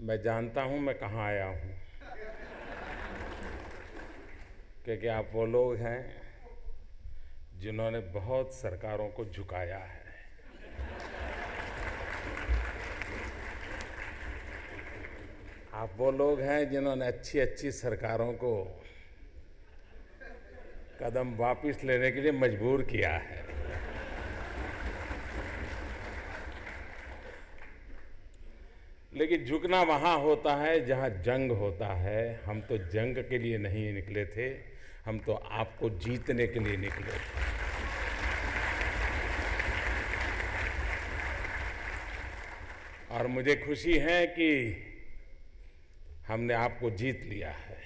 मैं जानता हूं मैं कहां आया हूं, क्योंकि आप वो लोग हैं जिन्होंने बहुत सरकारों को झुकाया है। आप वो लोग हैं जिन्होंने अच्छी अच्छी सरकारों को कदम वापस लेने के लिए मजबूर किया है। लेकिन झुकना वहां होता है जहां जंग होता है। हम तो जंग के लिए नहीं निकले थे, हम तो आपको जीतने के लिए निकले थे। और मुझे खुशी है कि हमने आपको जीत लिया है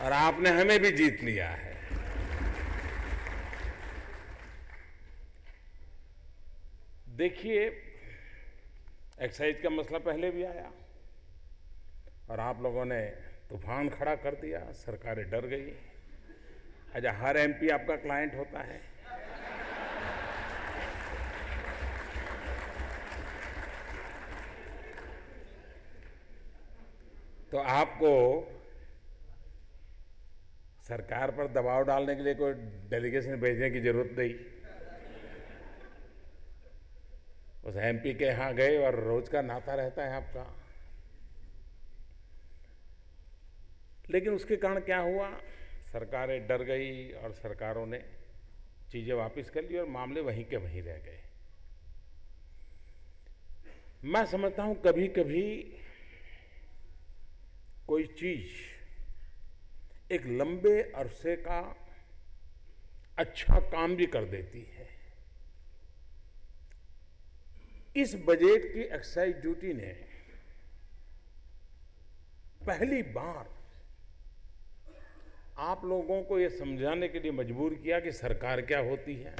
और आपने हमें भी जीत लिया है। देखिए, एक्साइज का मसला पहले भी आया और आप लोगों ने तूफान खड़ा कर दिया, सरकारें डर गई। अच्छा, हर एमपी आपका क्लाइंट होता है? तो आपको सरकार पर दबाव डालने के लिए कोई डेलीगेशन भेजने की जरूरत नहीं। उस एमपी के यहां गए और रोज का नाता रहता है आपका। लेकिन उसके कारण क्या हुआ, सरकारें डर गई और सरकारों ने चीजें वापस कर ली और मामले वहीं के वहीं रह गए। मैं समझता हूं कभी कभी कोई चीज एक लंबे अरसे का अच्छा काम भी कर देती है। इस बजट की एक्साइज ड्यूटी ने पहली बार आप लोगों को यह समझाने के लिए मजबूर किया कि सरकार क्या होती है।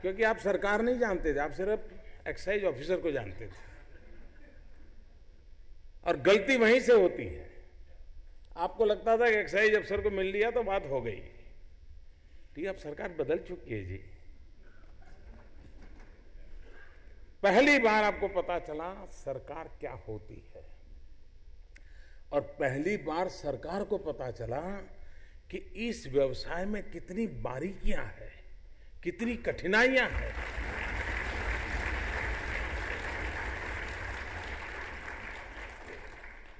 क्योंकि आप सरकार नहीं जानते थे, आप सिर्फ एक्साइज ऑफिसर को जानते थे और गलती वहीं से होती है। आपको लगता था कि एक्साइज अफसर को मिल लिया तो बात हो गई। ठीक है, अब सरकार बदल चुकी है जी। पहली बार आपको पता चला सरकार क्या होती है और पहली बार सरकार को पता चला कि इस व्यवसाय में कितनी बारीकियां हैं, कितनी कठिनाइयां हैं।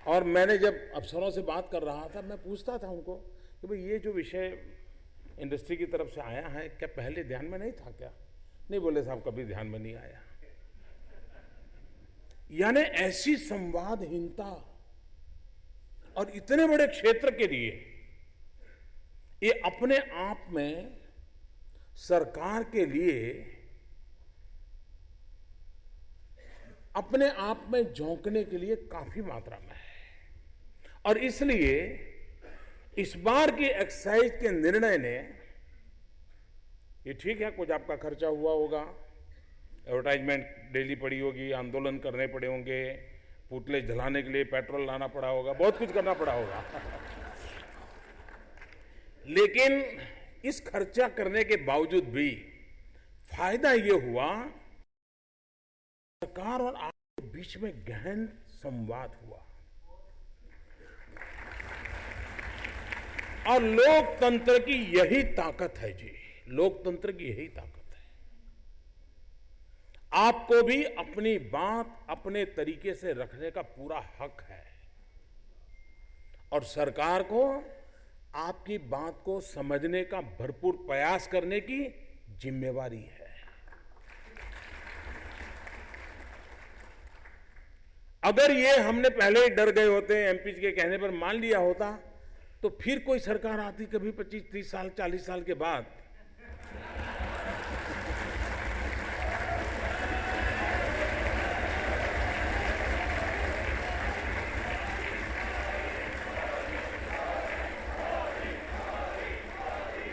और मैंने जब अफसरों से बात कर रहा था, मैं पूछता था उनको कि भाई ये जो विषय इंडस्ट्री की तरफ से आया है, क्या पहले ध्यान में नहीं था क्या? नहीं, बोले साहब कभी ध्यान में नहीं आया। यानी ऐसी संवादहीनता और इतने बड़े क्षेत्र के लिए ये अपने आप में सरकार के लिए अपने आप में झोंकने के लिए काफी मात्रा में है। और इसलिए इस बार की एक्साइज के निर्णय ने, ये ठीक है कुछ आपका खर्चा हुआ होगा, एडवर्टाइजमेंट डेली पड़ी होगी, आंदोलन करने पड़े होंगे, पुतले जलाने के लिए पेट्रोल लाना पड़ा होगा, बहुत कुछ करना पड़ा होगा। लेकिन इस खर्चा करने के बावजूद भी फायदा ये हुआ, सरकार और आपके बीच में गहन संवाद हुआ और लोकतंत्र की यही ताकत है जी। लोकतंत्र की यही ताकत है। आपको भी अपनी बात अपने तरीके से रखने का पूरा हक है और सरकार को आपकी बात को समझने का भरपूर प्रयास करने की जिम्मेवारी है। अगर ये हमने पहले ही डर गए होते, एमपी के कहने पर मान लिया होता, तो फिर कोई सरकार आती कभी 25-30 साल 40 साल के बाद,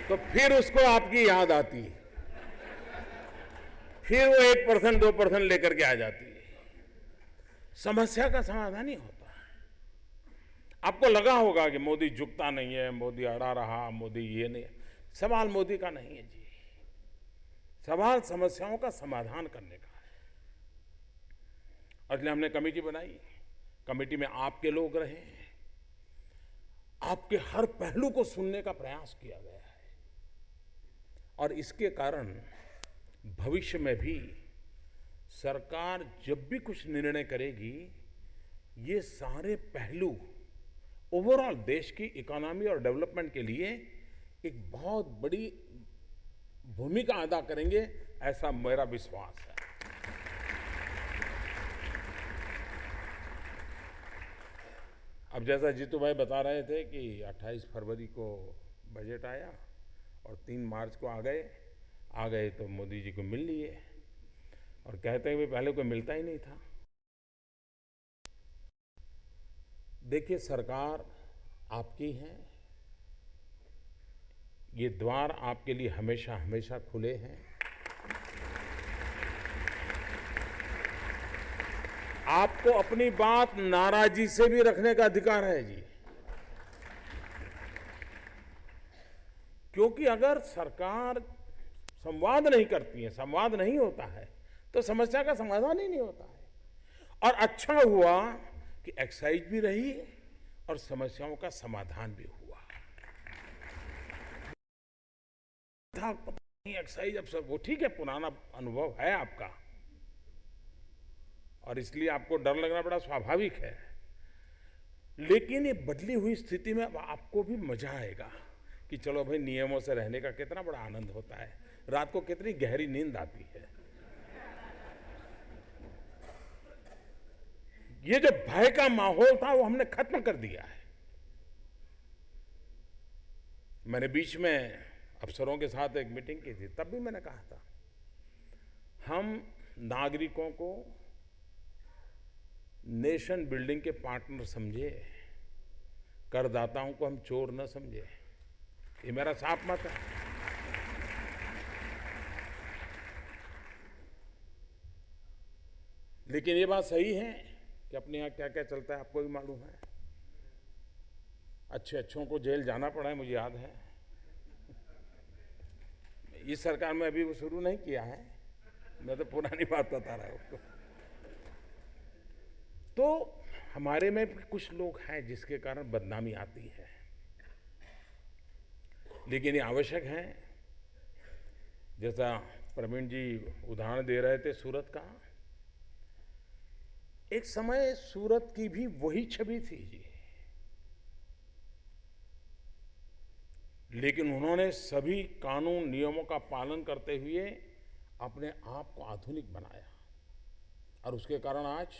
तो फिर उसको आपकी याद आती, फिर वो 1% 2% लेकर के आ जाती। समस्या का समाधान ही होता है। आपको लगा होगा कि मोदी झुकता नहीं है, मोदी अड़ा रहा, मोदी ये नहीं। सवाल मोदी का नहीं है जी, सवाल समस्याओं का समाधान करने का है। इसलिए हमने कमेटी बनाई। कमेटी में आपके लोग रहे, आपके हर पहलू को सुनने का प्रयास किया गया है और इसके कारण भविष्य में भी सरकार जब भी कुछ निर्णय करेगी, ये सारे पहलू ओवरऑल देश की इकोनॉमी और डेवलपमेंट के लिए एक बहुत बड़ी भूमिका अदा करेंगे, ऐसा मेरा विश्वास है। अब जैसा जीतू भाई बता रहे थे कि 28 फरवरी को बजट आया और 3 मार्च को आ गए तो मोदी जी को मिल लिए और कहते हैं कि पहले कोई मिलता ही नहीं था। देखिए, सरकार आपकी है, ये द्वार आपके लिए हमेशा हमेशा खुले हैं। आपको अपनी बात नाराजी से भी रखने का अधिकार है जी, क्योंकि अगर सरकार संवाद नहीं करती है, संवाद नहीं होता है, तो समस्या का समाधान ही नहीं होता है। और अच्छा हुआ कि एक्साइज भी रही और समस्याओं का समाधान भी हुआ। एक्साइज अब सब वो ठीक है, पुराना अनुभव है आपका और इसलिए आपको डर लगना बड़ा स्वाभाविक है, लेकिन ये बदली हुई स्थिति में अब आपको भी मजा आएगा कि चलो भाई, नियमों से रहने का कितना बड़ा आनंद होता है, रात को कितनी गहरी नींद आती है। ये जो भय का माहौल था वो हमने खत्म कर दिया है। मैंने बीच में अफसरों के साथ एक मीटिंग की थी, तब भी मैंने कहा था हम नागरिकों को नेशन बिल्डिंग के पार्टनर समझे, करदाताओं को हम चोर न समझे। ये मेरा साफ मत है। लेकिन ये बात सही है कि अपने यहाँ क्या क्या चलता है आपको भी मालूम है। अच्छों को जेल जाना पड़ा है, मुझे याद है। इस सरकार में अभी वो शुरू नहीं किया है, मैं तो पुरानी बात बता रहा हूँ। तो हमारे में कुछ लोग हैं जिसके कारण बदनामी आती है, लेकिन ये आवश्यक है। जैसा प्रवीण जी उदाहरण दे रहे थे सूरत का, एक समय सूरत की भी वही छवि थी जी, लेकिन उन्होंने सभी कानून नियमों का पालन करते हुए अपने आप को आधुनिक बनाया और उसके कारण आज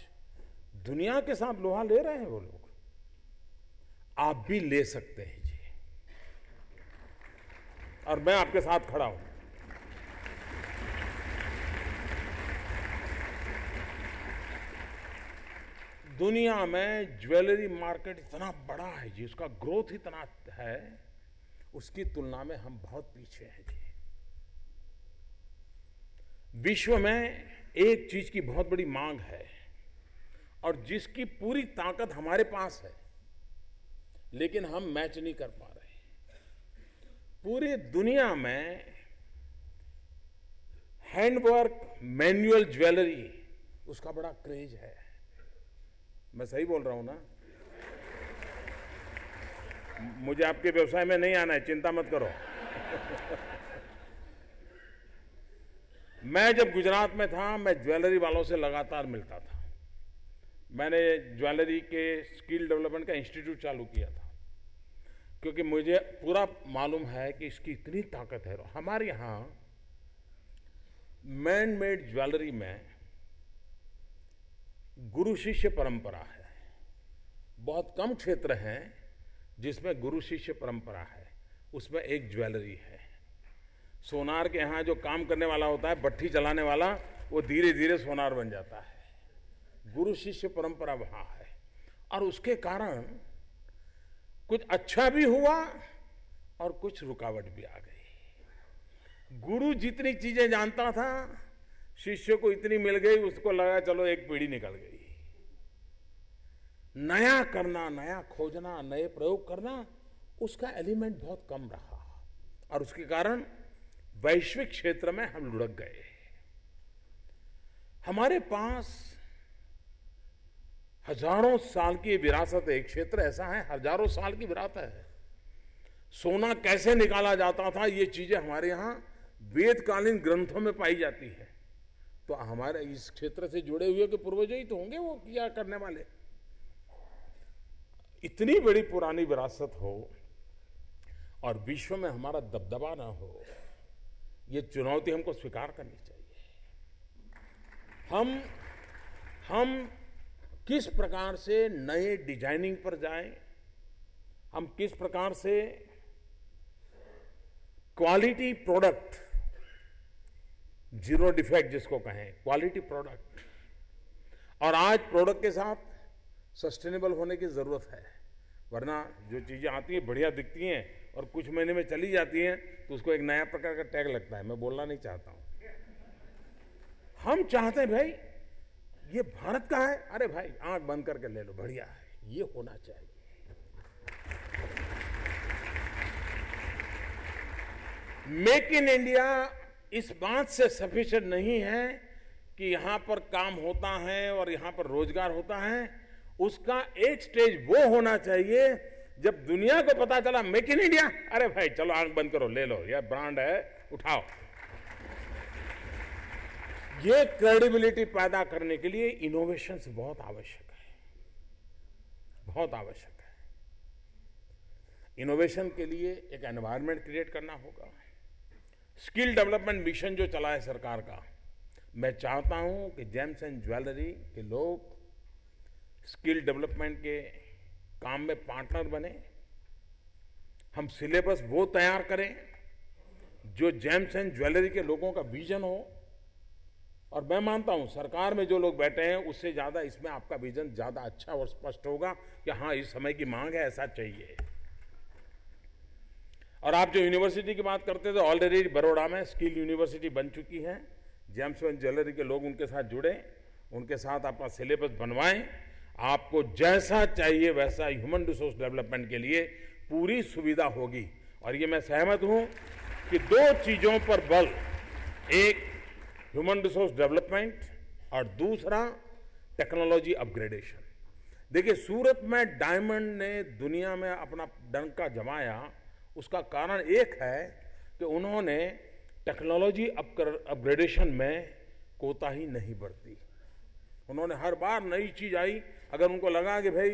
दुनिया के साथ लोहा ले रहे हैं वो लोग। आप भी ले सकते हैं जी, और मैं आपके साथ खड़ा हूं। दुनिया में ज्वेलरी मार्केट इतना बड़ा है जी, उसका ग्रोथ इतना है, उसकी तुलना में हम बहुत पीछे हैं जी। विश्व में एक चीज की बहुत बड़ी मांग है और जिसकी पूरी ताकत हमारे पास है, लेकिन हम मैच नहीं कर पा रहे। पूरी दुनिया में हैंडवर्क मैनुअल ज्वेलरी, उसका बड़ा क्रेज है। मैं सही बोल रहा हूं ना? मुझे आपके व्यवसाय में नहीं आना है, चिंता मत करो। मैं जब गुजरात में था, मैं ज्वेलरी वालों से लगातार मिलता था। मैंने ज्वेलरी के स्किल डेवलपमेंट का इंस्टीट्यूट चालू किया था, क्योंकि मुझे पूरा मालूम है कि इसकी इतनी ताकत है। हमारे यहाँ मैन मेड ज्वेलरी में गुरु शिष्य परंपरा है। बहुत कम क्षेत्र हैं जिसमें गुरु शिष्य परंपरा है, उसमें एक ज्वेलरी है। सोनार के यहाँ जो काम करने वाला होता है, भट्ठी चलाने वाला, वो धीरे धीरे सोनार बन जाता है। गुरु शिष्य परंपरा वहाँ है और उसके कारण कुछ अच्छा भी हुआ और कुछ रुकावट भी आ गई। गुरु जितनी चीजें जानता था, शिष्य को इतनी मिल गई, उसको लगा चलो एक पीढ़ी निकल गई। नया करना, नया खोजना, नए प्रयोग करना, उसका एलिमेंट बहुत कम रहा और उसके कारण वैश्विक क्षेत्र में हम लुढ़क गए। हमारे पास हजारों साल की विरासत है। एक क्षेत्र ऐसा है हजारों साल की विरासत है। सोना कैसे निकाला जाता था, ये चीजें हमारे यहां वेदकालीन ग्रंथों में पाई जाती है। तो हमारे इस क्षेत्र से जुड़े हुए के पूर्वज ही तो होंगे वो किया करने वाले। इतनी बड़ी पुरानी विरासत हो और विश्व में हमारा दबदबा ना हो, ये चुनौती हमको स्वीकार करनी चाहिए। हम किस प्रकार से नए डिजाइनिंग पर जाएं, हम किस प्रकार से क्वालिटी प्रोडक्ट, जीरो डिफेक्ट जिसको कहें, क्वालिटी प्रोडक्ट, और आज प्रोडक्ट के साथ सस्टेनेबल होने की जरूरत है। वरना जो चीजें आती हैं बढ़िया दिखती हैं और कुछ महीने में चली जाती हैं तो उसको एक नया प्रकार का टैग लगता है। मैं बोलना नहीं चाहता हूं। हम चाहते हैं भाई ये भारत का है, अरे भाई आंख बंद करके ले लो, बढ़िया है, ये होना चाहिए। मेक इन इंडिया इस बात से सफिशिएंट नहीं है कि यहां पर काम होता है और यहां पर रोजगार होता है। उसका एक स्टेज वो होना चाहिए जब दुनिया को पता चला मेक इन इंडिया, अरे भाई चलो आंख बंद करो, ले लो, यह ब्रांड है, उठाओ। ये क्रेडिबिलिटी पैदा करने के लिए इनोवेशंस बहुत आवश्यक है, बहुत आवश्यक है। इनोवेशन के लिए एक एनवायरनमेंट क्रिएट करना होगा। स्किल डेवलपमेंट मिशन जो चला है सरकार का, मैं चाहता हूं कि जेम्स एंड ज्वेलरी के लोग स्किल डेवलपमेंट के काम में पार्टनर बने। हम सिलेबस वो तैयार करें जो जेम्स एंड ज्वेलरी के लोगों का विजन हो। और मैं मानता हूं सरकार में जो लोग बैठे हैं उससे ज्यादा इसमें आपका विजन ज्यादा अच्छा और स्पष्ट होगा कि हाँ इस समय की मांग है, ऐसा चाहिए। और आप जो यूनिवर्सिटी की बात करते थे, ऑलरेडी बड़ौदा में स्किल यूनिवर्सिटी बन चुकी है। जेम्स एंड ज्वेलरी के लोग उनके साथ जुड़े, उनके साथ अपना सिलेबस बनवाएं। आपको जैसा चाहिए वैसा ह्यूमन रिसोर्स डेवलपमेंट के लिए पूरी सुविधा होगी। और ये मैं सहमत हूं कि दो चीजों पर बल, एक ह्यूमन रिसोर्स डेवलपमेंट और दूसरा टेक्नोलॉजी अपग्रेडेशन। देखिए सूरत में डायमंड ने दुनिया में अपना डंका जमाया, उसका कारण एक है कि उन्होंने टेक्नोलॉजी अपग्रेडेशन में कोताही नहीं बरती। उन्होंने हर बार नई चीज आई, अगर उनको लगा कि भाई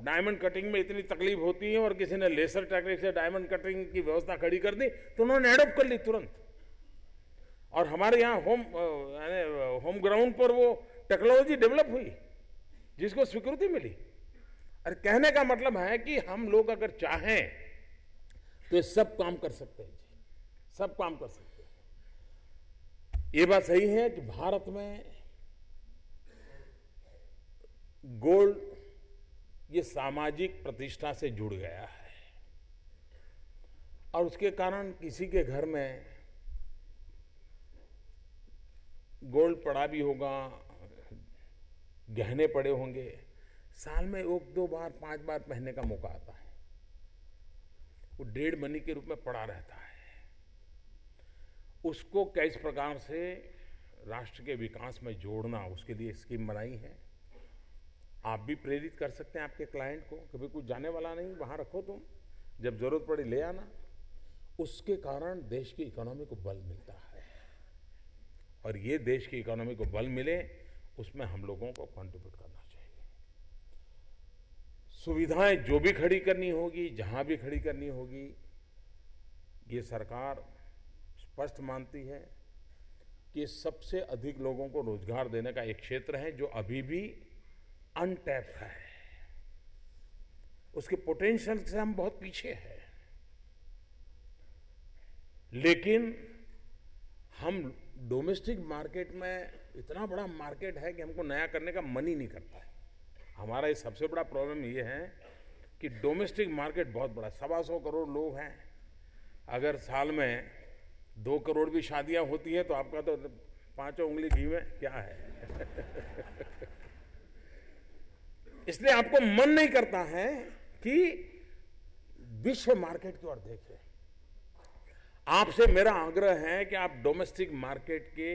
डायमंड कटिंग में इतनी तकलीफ होती है और किसी ने लेसर टेक्निक से डायमंड कटिंग की व्यवस्था खड़ी कर दी तो उन्होंने एडॉप्ट कर ली तुरंत। और हमारे यहाँ होम ग्राउंड पर वो टेक्नोलॉजी डेवलप हुई जिसको स्वीकृति मिली। अरे कहने का मतलब है कि हम लोग अगर चाहें तो सब काम कर सकते हैं जी, सब काम कर सकते हैं। ये बात सही है कि भारत में गोल्ड ये सामाजिक प्रतिष्ठा से जुड़ गया है और उसके कारण किसी के घर में गोल्ड पड़ा भी होगा, गहने पड़े होंगे, साल में 1-2 बार 5 बार पहनने का मौका आता है, वो डेढ़ मनी के रूप में पड़ा रहता है। उसको किस प्रकार से राष्ट्र के विकास में जोड़ना, उसके लिए स्कीम बनाई है। आप भी प्रेरित कर सकते हैं आपके क्लाइंट को, कभी कुछ जाने वाला नहीं, वहां रखो तुम, जब जरूरत पड़े ले आना। उसके कारण देश की इकोनॉमी को बल मिलता है और ये देश की इकोनॉमी को बल मिले उसमें हम लोगों को कंट्रीब्यूट करना चाहिए। सुविधाएं जो भी खड़ी करनी होगी, जहां भी खड़ी करनी होगी, ये सरकार स्पष्ट मानती है कि सबसे अधिक लोगों को रोजगार देने का एक क्षेत्र है जो अभी भी अनटैप्ड है, उसके पोटेंशियल से हम बहुत पीछे हैं। लेकिन हम डोमेस्टिक मार्केट में, इतना बड़ा मार्केट है कि हमको नया करने का मन ही नहीं करता है। हमारा ये सबसे बड़ा प्रॉब्लम ये है कि डोमेस्टिक मार्केट बहुत बड़ा, 125 करोड़ लोग हैं। अगर साल में 2 करोड़ भी शादियां होती हैं तो आपका तो 5 उंगली घी में क्या है। इसलिए आपको मन नहीं करता है कि विश्व मार्केट की ओर देखें। आपसे मेरा आग्रह है कि आप डोमेस्टिक मार्केट के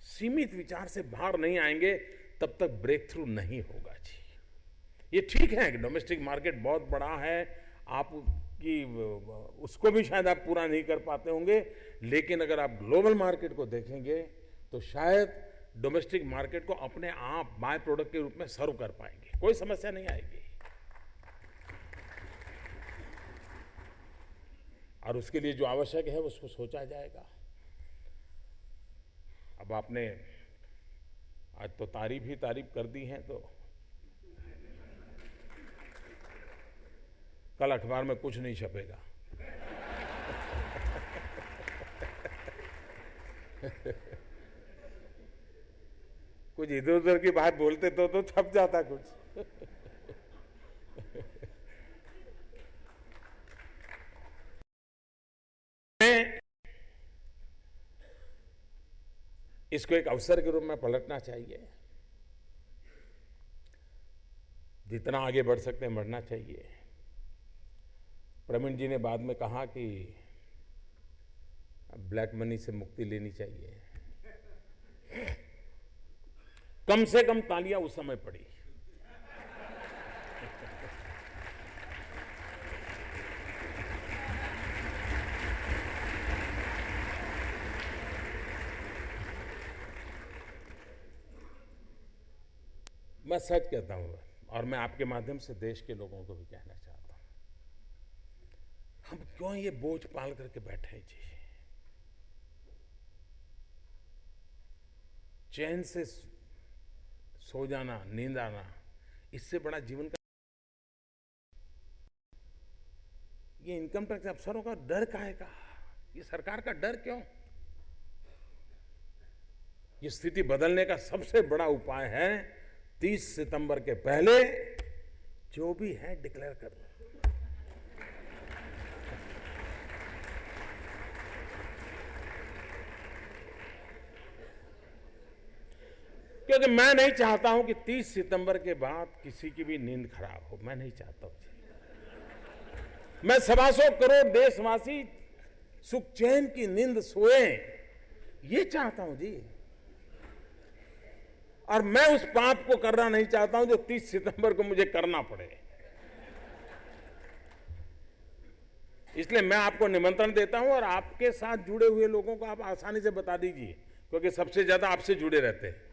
सीमित विचार से बाहर नहीं आएंगे तब तक ब्रेक थ्रू नहीं होगा जी। ये ठीक है कि डोमेस्टिक मार्केट बहुत बड़ा है, आपकी उसको भी शायद आप पूरा नहीं कर पाते होंगे, लेकिन अगर आप ग्लोबल मार्केट को देखेंगे तो शायद डोमेस्टिक मार्केट को अपने आप बाय प्रोडक्ट के रूप में सर्व कर पाएंगे, कोई समस्या नहीं आएगी। और उसके लिए जो आवश्यक है उसको सोचा जाएगा। अब आपने आज तो तारीफ ही तारीफ कर दी है, तो कल अखबार में कुछ नहीं छपेगा। कुछ इधर उधर की बात बोलते तो छप जाता कुछ। इसको एक अवसर के रूप में पलटना चाहिए। जितना आगे बढ़ सकते हैं बढ़ना चाहिए। प्रवीण जी ने बाद में कहा कि ब्लैक मनी से मुक्ति लेनी चाहिए। कम से कम तालियां उस समय पड़ी। मैं सच कहता हूं और मैं आपके माध्यम से देश के लोगों को भी कहना चाहता हूं, हम क्यों ये बोझ पाल करके बैठे हैं जी। चैन से सो जाना, नींद आना, इससे बड़ा जीवन का ये इनकम टैक्स अफसरों का डर काहे का, ये सरकार का डर क्यों। ये स्थिति बदलने का सबसे बड़ा उपाय है 30 सितंबर के पहले जो भी है डिक्लेयर कर दो। क्योंकि मैं नहीं चाहता हूं कि 30 सितंबर के बाद किसी की भी नींद खराब हो, मैं नहीं चाहता हूं। मैं 125 करोड़ देशवासी सुख चैन की नींद सोए, ये चाहता हूं जी। और मैं उस पाप को करना नहीं चाहता हूं जो 30 सितंबर को मुझे करना पड़े। इसलिए मैं आपको निमंत्रण देता हूं और आपके साथ जुड़े हुए लोगों को आप आसानी से बता दीजिए, क्योंकि सबसे ज्यादा आपसे जुड़े रहते हैं।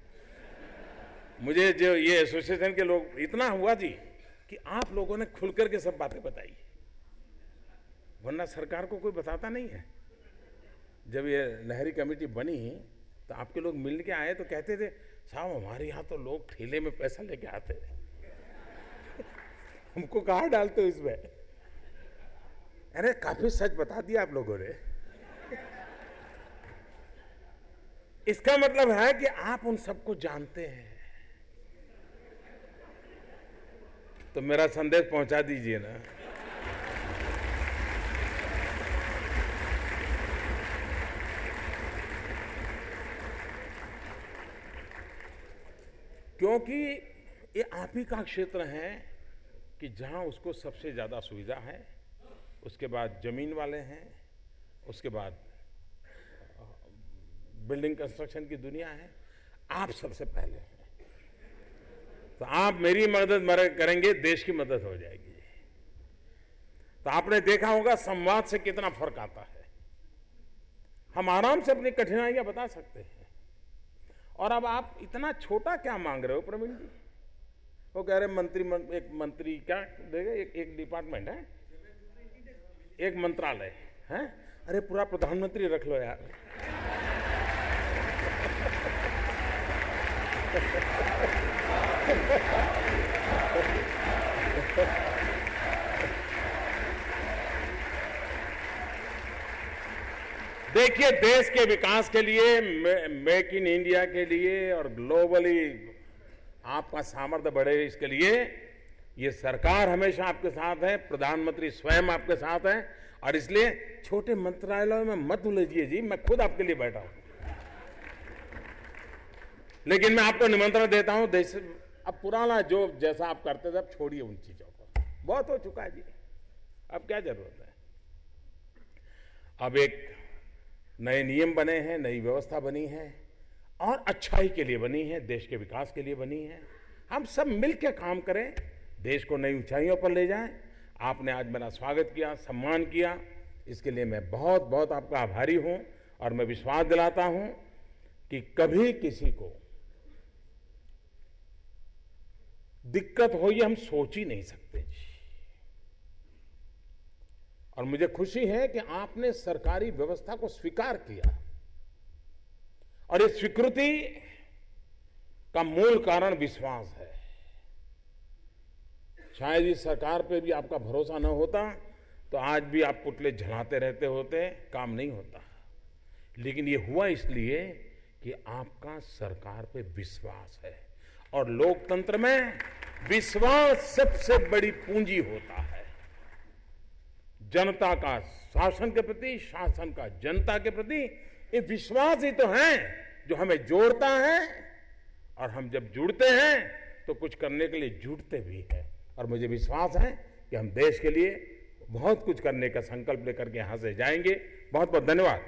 मुझे जो ये एसोसिएशन के लोग, इतना हुआ जी कि आप लोगों ने खुल करके सब बातें बताई, वरना सरकार को कोई बताता नहीं है। जब ये लहरी कमेटी बनी तो आपके लोग मिल के आए तो कहते थे, साहब हमारे यहाँ तो लोग ठेले में पैसा लेके आते हैं, हमको कहाँ डालते हो इसमें। अरे काफी सच बता दिया आप लोगों ने। इसका मतलब है कि आप उन सबको जानते हैं, तो मेरा संदेश पहुंचा दीजिए ना। क्योंकि ये आप ही का क्षेत्र है कि जहां उसको सबसे ज्यादा सुविधा है, उसके बाद जमीन वाले हैं, उसके बाद बिल्डिंग कंस्ट्रक्शन की दुनिया है, आप सबसे पहले हैं। तो आप मेरी मदद करेंगे, देश की मदद हो जाएगी। तो आपने देखा होगा संवाद से कितना फर्क आता है। हम आराम से अपनी कठिनाइयां बता सकते हैं। और अब आप इतना छोटा क्या मांग रहे हो प्रवीण जी? वो कह रहे एक मंत्री क्या देगा, एक डिपार्टमेंट है, एक मंत्रालय है। अरे पूरा प्रधानमंत्री रख लो यार। देखिए, देश के विकास के लिए, मेक इन इंडिया के लिए और ग्लोबली आपका सामर्थ्य बढ़े, इसके लिए ये सरकार हमेशा आपके साथ है, प्रधानमंत्री स्वयं आपके साथ है। और इसलिए छोटे मंत्रालयों में मत उलझिए जी, मैं खुद आपके लिए बैठा हूं। लेकिन मैं आपको निमंत्रण देता हूं, देश अब पुराना जो जैसा आप करते थे अब छोड़िए उन चीजों को, बहुत हो चुका है जी, अब क्या जरूरत है। अब एक नए नियम बने हैं, नई व्यवस्था बनी है और अच्छाई के लिए बनी है, देश के विकास के लिए बनी है। हम सब मिलकर काम करें, देश को नई ऊंचाइयों पर ले जाएं। आपने आज मेरा स्वागत किया, सम्मान किया, इसके लिए मैं बहुत बहुत आपका आभारी हूं और मैं विश्वास दिलाता हूं कि कभी किसी को दिक्कत हो ये हम सोच ही नहीं सकते जी। और मुझे खुशी है कि आपने सरकारी व्यवस्था को स्वीकार किया और इस स्वीकृति का मूल कारण विश्वास है। शायद इस सरकार पे भी आपका भरोसा न होता तो आज भी आप पुतले झलाते रहते होते, काम नहीं होता। लेकिन ये हुआ इसलिए कि आपका सरकार पे विश्वास है और लोकतंत्र में विश्वास सबसे बड़ी पूंजी होता है। जनता का शासन के प्रति, शासन का जनता के प्रति, ये विश्वास ही तो है जो हमें जोड़ता है और हम जब जुड़ते हैं तो कुछ करने के लिए जुटते भी हैं। और मुझे विश्वास है कि हम देश के लिए बहुत कुछ करने का संकल्प लेकर के यहां से जाएंगे। बहुत बहुत धन्यवाद।